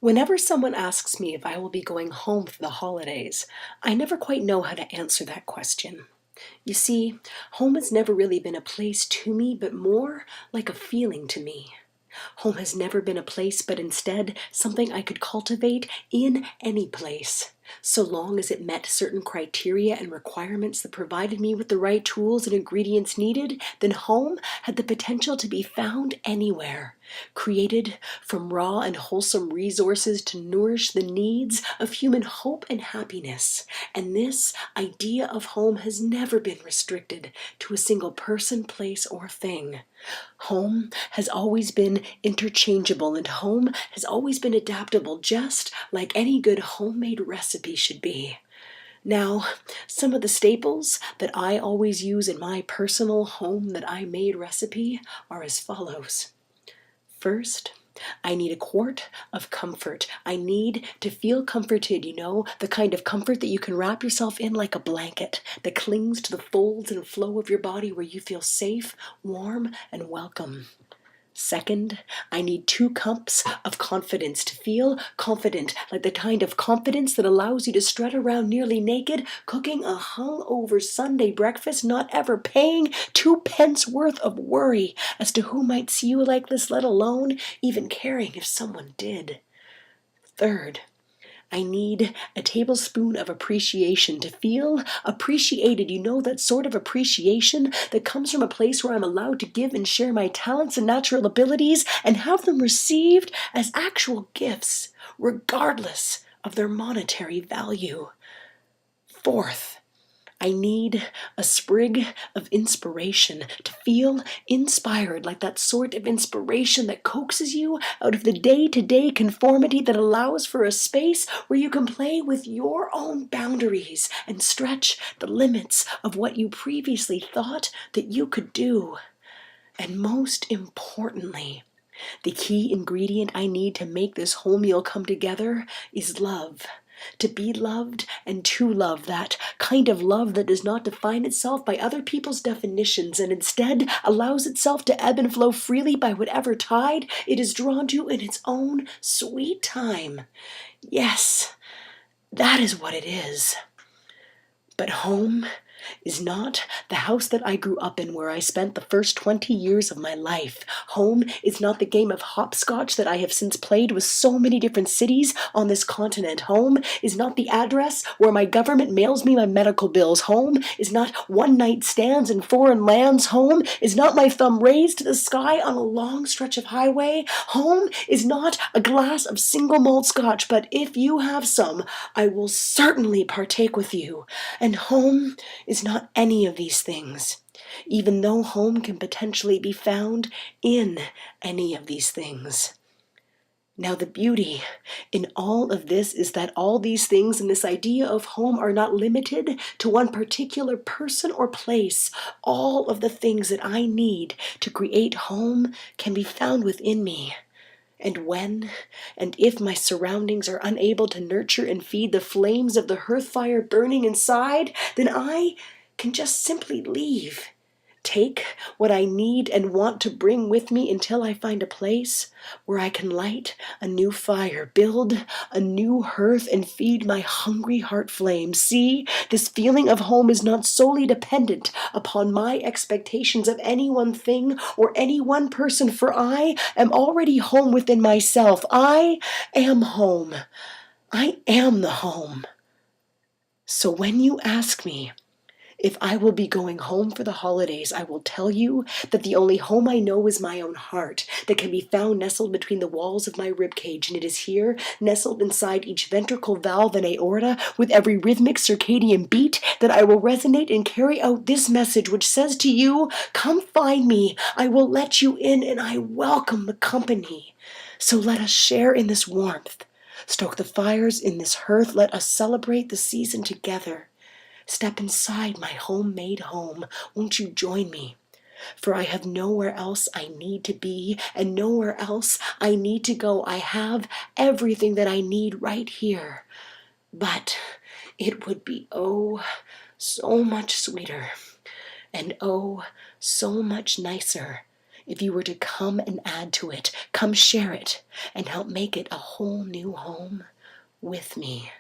Whenever someone asks me if I will be going home for the holidays, I never quite know how to answer that question. You see, home has never really been a place to me, but more like a feeling to me. Home has never been a place, but instead something I could cultivate in any place, so long as it met certain criteria and requirements that provided me with the right tools and ingredients needed. Then home had the potential to be found anywhere, created from raw and wholesome resources to nourish the needs of human hope and happiness. And this idea of home has never been restricted to a single person, place, or thing. Home has always been interchangeable, and home has always been adaptable, just like any good homemade recipe should be. Now, some of the staples that I always use in my personal home that I made recipe are as follows. First, I need a quart of comfort. I need to feel comforted, the kind of comfort that you can wrap yourself in like a blanket that clings to the folds and flow of your body where you feel safe, warm, and welcome. Second, I need 2 cups of confidence to feel confident, like the kind of confidence that allows you to strut around nearly naked, cooking a hungover Sunday breakfast, not ever paying 2 pence worth of worry as to who might see you like this, let alone even caring if someone did. Third, I need a tablespoon of appreciation to feel appreciated. That sort of appreciation that comes from a place where I'm allowed to give and share my talents and natural abilities and have them received as actual gifts, regardless of their monetary value. Fourth, I need a sprig of inspiration to feel inspired, like that sort of inspiration that coaxes you out of the day-to-day conformity that allows for a space where you can play with your own boundaries and stretch the limits of what you previously thought that you could do. And most importantly, the key ingredient I need to make this whole meal come together is love. To be loved and to love, that kind of love that does not define itself by other people's definitions and instead allows itself to ebb and flow freely by whatever tide it is drawn to in its own sweet time. Yes, that is what it is. But home is not the house that I grew up in where I spent the first 20 years of my life. Home is not the game of hopscotch that I have since played with so many different cities on this continent. Home is not the address where my government mails me my medical bills. Home is not one-night stands in foreign lands. Home is not my thumb raised to the sky on a long stretch of highway. Home is not a glass of single malt scotch, but if you have some, I will certainly partake with you. And home is not any of these things, even though home can potentially be found in any of these things. Now, the beauty in all of this is that all these things and this idea of home are not limited to one particular person or place. All of the things that I need to create home can be found within me. And when and if my surroundings are unable to nurture and feed the flames of the hearth fire burning inside, then I can just simply leave. Take what I need and want to bring with me until I find a place where I can light a new fire, build a new hearth, and feed my hungry heart flames. See, this feeling of home is not solely dependent upon my expectations of any one thing or any one person, for I am already home within myself. I am home. I am the home. So when you ask me if I will be going home for the holidays, I will tell you that the only home I know is my own heart, that can be found nestled between the walls of my ribcage, and it is here, nestled inside each ventricle valve and aorta, with every rhythmic circadian beat, that I will resonate and carry out this message which says to you, come find me, I will let you in, and I welcome the company. So let us share in this warmth, stoke the fires in this hearth, let us celebrate the season together. Step inside my homemade home. Won't you join me? For I have nowhere else I need to be and nowhere else I need to go. I have everything that I need right here. But it would be oh so much sweeter and oh so much nicer if you were to come and add to it, come share it, and help make it a whole new home with me.